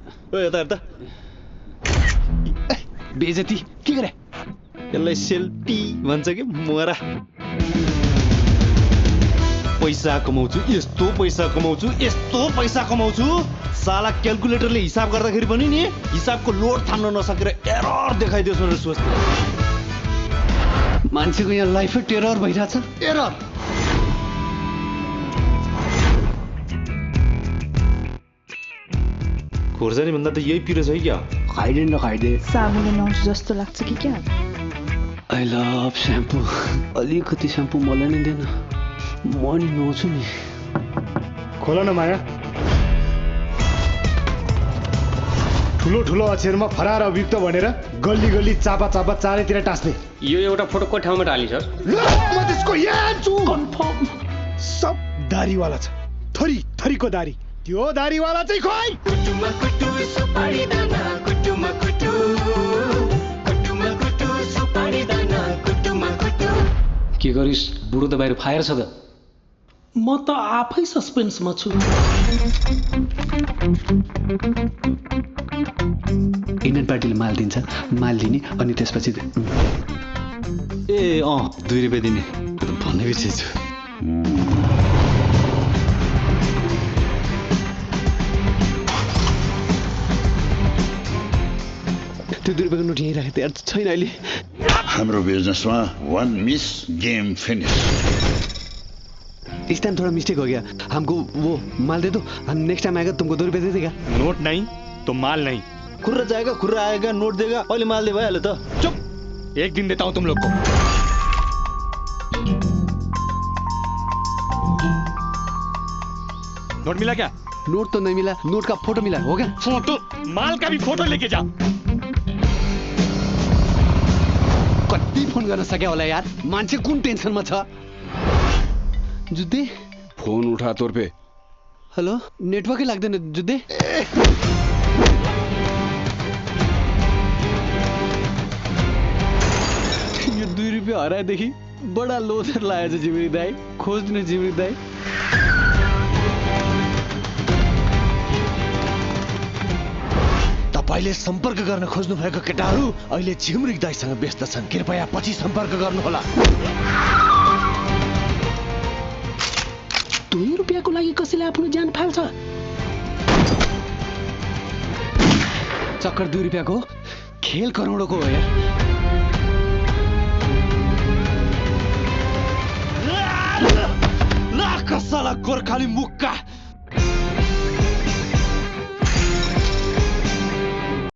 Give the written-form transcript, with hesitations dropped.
ओ यता हेर्दा बेइज्जती के गरे यसलाई सेल्फी भन्छ कि मोरा पैसा कमाउँछु यस्तो पैसा कमाउँछु साला क्याल्कुलेटरले हिसाब गर्दाखेरि पनि नि हिसाबको लोड थाम्न नसकेर एरर देखाइदियोस् भनेर सोच्थे मान्छेको यहाँ लाइफै टेरर भइरहेछ एरर खोर्सानी भन्दा त यही पिरो छ है क्या खाइदे न खाइदे साबुनले नुहाउँछु जस्तो लाग्छ कि क्या आई लभ स्याम्पू अलिकति स्याम्पू मलाई नै दिएन म नि नुहाउँछु नि खोला न माया ठुलो ठुलो अक्षरमा फरार अभियुक्त भनेर गल्ली गल्ली चापा चारैतिर टास्ने यो एउटा फोटो को ठाउँमा टाली सर म त्यसको यान्छु कन्फर्म सब दारीवाला छ थरी थरीको दारी त्यो दारीवाला चाहिँ खोइ कुटुमा कुटु सुपारी दाना कुटुमा कुटु सुपारी दाना कुटुमा कुटु के गरिस् बुढो त बाहिर फायर छ त म त आफै सस्पेन्समा छु इन्डियन पार्टीले माल दिन्छ माल दिने अनि त्यसपछि ए 2 रुपियाँ दिने भन्ने बिर्सेछु त्यो 2 रुपियाँको नोट यहीँ राखेको यार छैन अहिले हाम्रो बिजनेसमा 1 मिस गेम फिनिश इस टाइम थोड़ा मिस्टेक हो गया हमको वो माल दे दो हम नेक्स्ट टाइम आएगा तुमको 2 रुपए दे देगा नोट नहीं तो माल नहीं खुर्रा जाएगा खुर्रा आएगा नोट देगा अहिले माल दे भइहाल्यो त चुप एक दिन देता हूं तुम लोग को नोट मिला क्या नोट तो नहीं मिला नोट का फोटो मिला हो गया फोटो माल का भी फोटो लेके जा कति फोन गर्न सक्या होला यार मान्छे कुन टेन्सनमा छ जुद्धे फोन उठा तोर पे हेलो नेटवर्कै लाग्दैन जुद्धे यो 2 रुपियाँ हराएदेखि बडा लोथर लागेछ जिम्री दाई खोज्नु जिम्री दाई तपाईले सम्पर्क गर्न खोज्नु भएको केटाहरू अहिले झिमरिक दाइसँग व्यस्त छन् कृपया पछि सम्पर्क गर्नुहोला 2 रुपियाँको लागि कसैले आफ्नो ज्यान फाल्छ चक्कर 2 रुपियाँको खेल करोडको हो यार लाख साला गोर्खाली मुक्का